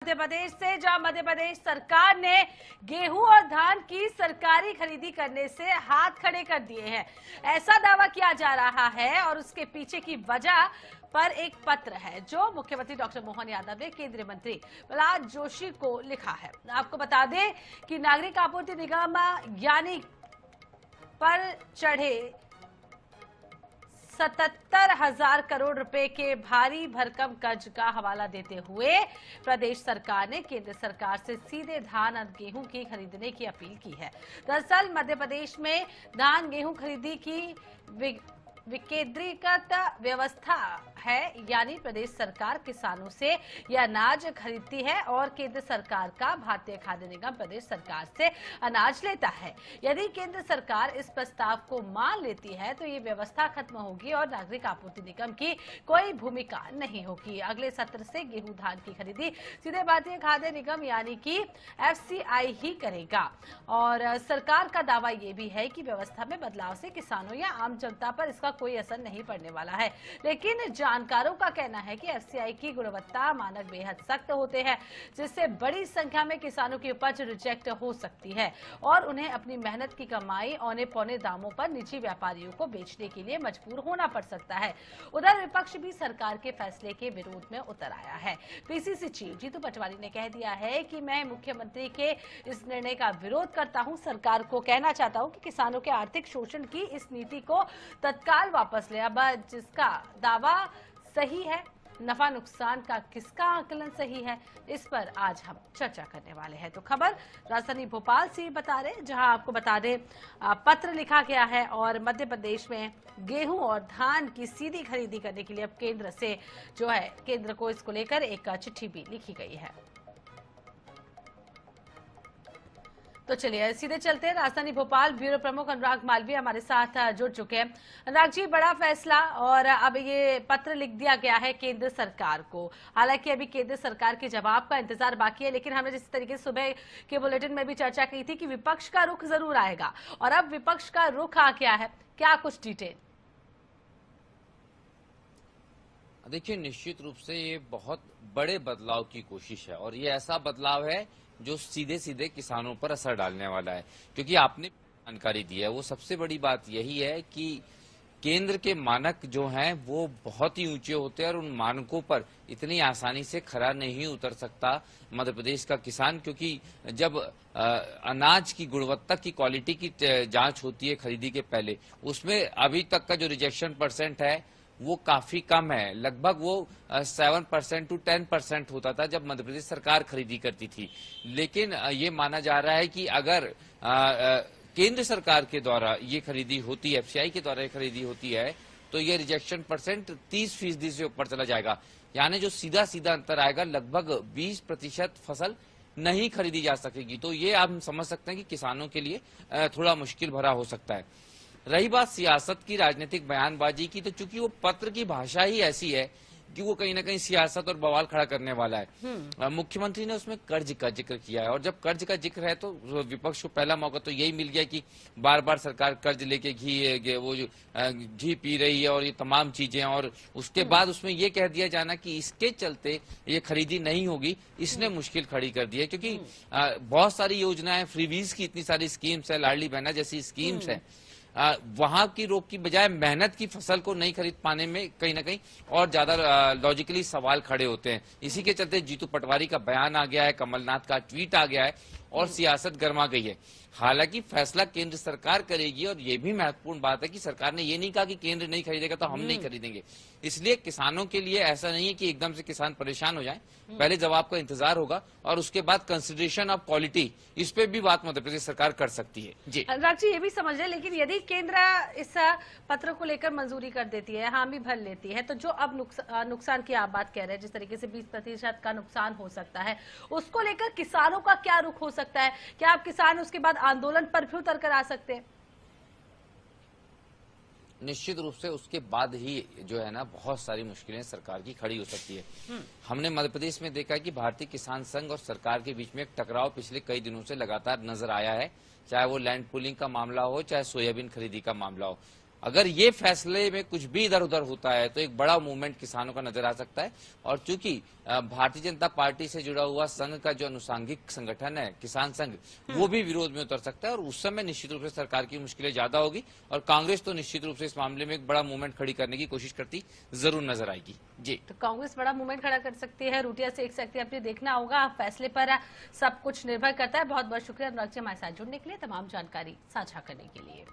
मध्य प्रदेश से, जहां मध्य प्रदेश सरकार ने गेहूं और धान की सरकारी खरीदी करने से हाथ खड़े कर दिए हैं, ऐसा दावा किया जा रहा है। और उसके पीछे की वजह पर एक पत्र है जो मुख्यमंत्री डॉक्टर मोहन यादव ने केंद्रीय मंत्री प्रहलाद जोशी को लिखा है। आपको बता दें कि नागरिक आपूर्ति निगम यानी पर चढ़े 77,000 करोड़ रुपए के भारी भरकम कर्ज का हवाला देते हुए प्रदेश सरकार ने केंद्र सरकार से सीधे धान और गेहूं की खरीदने की अपील की है। दरअसल मध्य प्रदेश में धान गेहूं खरीदी की विकेंद्रीकृत व्यवस्था है, यानी प्रदेश सरकार किसानों से यह अनाज खरीदती है और केंद्र सरकार का भारतीय खाद्य निगम प्रदेश सरकार से अनाज लेता है। यदि केंद्र सरकार इस प्रस्ताव को मान लेती है तो ये व्यवस्था खत्म होगी और नागरिक आपूर्ति निगम की कोई भूमिका नहीं होगी। अगले सत्र से गेहूं धान की खरीदी सीधे भारतीय खाद्य निगम यानी कि FCI ही करेगा। और सरकार का दावा ये भी है कि व्यवस्था में बदलाव से किसानों या आम जनता पर इसका कोई असर नहीं पड़ने वाला है, लेकिन जानकारों का कहना है कि FCI की गुणवत्ता मानक बेहद सख्त होते हैं, जिससे बड़ी संख्या में किसानों की उपज रिजेक्ट हो सकती है और उन्हें अपनी मेहनत की कमाई औने पौने दामों पर निजी व्यापारियों को बेचने के लिए मजबूर होना पड़ सकता है। उधर विपक्ष भी सरकार के फैसले के विरोध में उतर आया है। PCC चीफ जीतू पटवारी ने कह दिया है कि मैं मुख्यमंत्री के इस निर्णय का विरोध करता हूं। सरकार को कहना चाहता हूं कि किसानों के आर्थिक शोषण की इस नीति को तत्काल वापस ले। अब जिसका दावा सही है, नफा नुकसान का किसका आकलन सही है, इस पर आज हम चर्चा करने वाले हैं। तो खबर राजधानी भोपाल से बता रहे, जहां आपको बता दें पत्र लिखा गया है और मध्य प्रदेश में गेहूं और धान की सीधी खरीदी करने के लिए अब केंद्र से जो है, केंद्र को इसको लेकर एक चिट्ठी भी लिखी गई है। तो चलिए सीधे चलते हैं राजधानी भोपाल। ब्यूरो प्रमुख अनुराग मालवीय हमारे साथ जुड़ चुके हैं। अनुराग जी, बड़ा फैसला और अब ये पत्र लिख दिया गया है केंद्र सरकार को। हालांकि अभी केंद्र सरकार के जवाब का इंतजार बाकी है, लेकिन हमने जिस तरीके से सुबह के बुलेटिन में भी चर्चा की थी कि विपक्ष का रुख जरूर आएगा और अब विपक्ष का रुख आ गया है, क्या कुछ डिटेल? देखिए, निश्चित रूप से ये बहुत बड़े बदलाव की कोशिश है और ये ऐसा बदलाव है जो सीधे सीधे किसानों पर असर डालने वाला है, क्योंकि आपने जानकारी दी है। वो सबसे बड़ी बात यही है कि केंद्र के मानक जो हैं वो बहुत ही ऊंचे होते हैं और उन मानकों पर इतनी आसानी से खरा नहीं उतर सकता मध्य प्रदेश का किसान, क्योंकि जब अनाज की गुणवत्ता की क्वालिटी की जांच होती है खरीदी के पहले, उसमें अभी तक का जो रिजेक्शन परसेंट है वो काफी कम है। लगभग वो 7% to 10% होता था जब मध्य प्रदेश सरकार खरीदी करती थी। लेकिन ये माना जा रहा है कि अगर केंद्र सरकार के द्वारा ये खरीदी होती है, FCI के द्वारा ये खरीदी होती है, तो ये रिजेक्शन परसेंट 30% से ऊपर चला जाएगा। यानी जो सीधा सीधा अंतर आएगा, लगभग 20% फसल नहीं खरीदी जा सकेगी। तो ये आप समझ सकते हैं कि किसानों के लिए थोड़ा मुश्किल भरा हो सकता है। रही बात सियासत की, राजनीतिक बयानबाजी की, तो चूंकि वो पत्र की भाषा ही ऐसी है कि वो कहीं ना कहीं सियासत और बवाल खड़ा करने वाला है। मुख्यमंत्री ने उसमें कर्ज का जिक्र किया है और जब कर्ज का जिक्र है तो विपक्ष को पहला मौका तो यही मिल गया कि बार बार सरकार कर्ज लेके घी पी रही है और ये तमाम चीजें, और उसके बाद उसमें ये कह दिया जाना कि इसके चलते ये खरीदी नहीं होगी, इसने मुश्किल खड़ी कर दी है। क्योंकि बहुत सारी योजनाएं, फ्रीबीज की इतनी सारी स्कीम्स है, लाडली बहना जैसी स्कीम्स है, वहां की रोक की बजाय मेहनत की फसल को नहीं खरीद पाने में कहीं ना कहीं और ज्यादा लॉजिकली सवाल खड़े होते हैं। इसी के चलते जीतू पटवारी का बयान आ गया है, कमलनाथ का ट्वीट आ गया है और सियासत गर्मा गई है। हालांकि फैसला केंद्र सरकार करेगी और ये भी महत्वपूर्ण बात है कि सरकार ने ये नहीं कहा कि केंद्र नहीं खरीदेगा तो हम नहीं खरीदेंगे। इसलिए किसानों के लिए ऐसा नहीं है कि एकदम से किसान परेशान हो जाए, पहले जवाब का इंतजार होगा और उसके बाद कंसिडरेशन ऑफ क्वालिटी, इस पे भी बात मध्य प्रदेश सरकार कर सकती है। जी अनुराग जी, ये भी समझ रहे, लेकिन यदि केंद्र इस पत्र को लेकर मंजूरी कर देती है, हामी भर लेती है, तो जो अब नुकसान की आप बात कह रहे हैं, जिस तरीके से 20% का नुकसान हो सकता है, उसको लेकर किसानों का क्या रुख हो सकता है? क्या आप किसान उसके बाद आंदोलन पर भी उतर कर आ सकते हैं? निश्चित रूप से उसके बाद ही जो है ना, बहुत सारी मुश्किलें सरकार की खड़ी हो सकती है। हमने मध्य प्रदेश में देखा कि भारतीय किसान संघ और सरकार के बीच में एक टकराव पिछले कई दिनों से लगातार नजर आया है, चाहे वो लैंड पूलिंग का मामला हो, चाहे सोयाबीन खरीदी का मामला हो। अगर ये फैसले में कुछ भी इधर उधर होता है तो एक बड़ा मूवमेंट किसानों का नजर आ सकता है। और चूंकि भारतीय जनता पार्टी से जुड़ा हुआ संघ का जो अनुसांगिक संगठन है किसान संघ, वो भी विरोध में उतर सकता है और उस समय निश्चित रूप से सरकार की मुश्किलें ज्यादा होगी और कांग्रेस तो निश्चित रूप से इस मामले में एक बड़ा मूवमेंट खड़ी करने की कोशिश करती जरूर नजर आएगी। जी, तो कांग्रेस बड़ा मूवमेंट खड़ा कर सकती है, रोटियां सेक सकती है, अपने देखना होगा। फैसले पर सब कुछ निर्भर करता है। बहुत बहुत शुक्रिया अनुराग जी हमारे साथ जुड़ने के लिए, तमाम जानकारी साझा करने के लिए।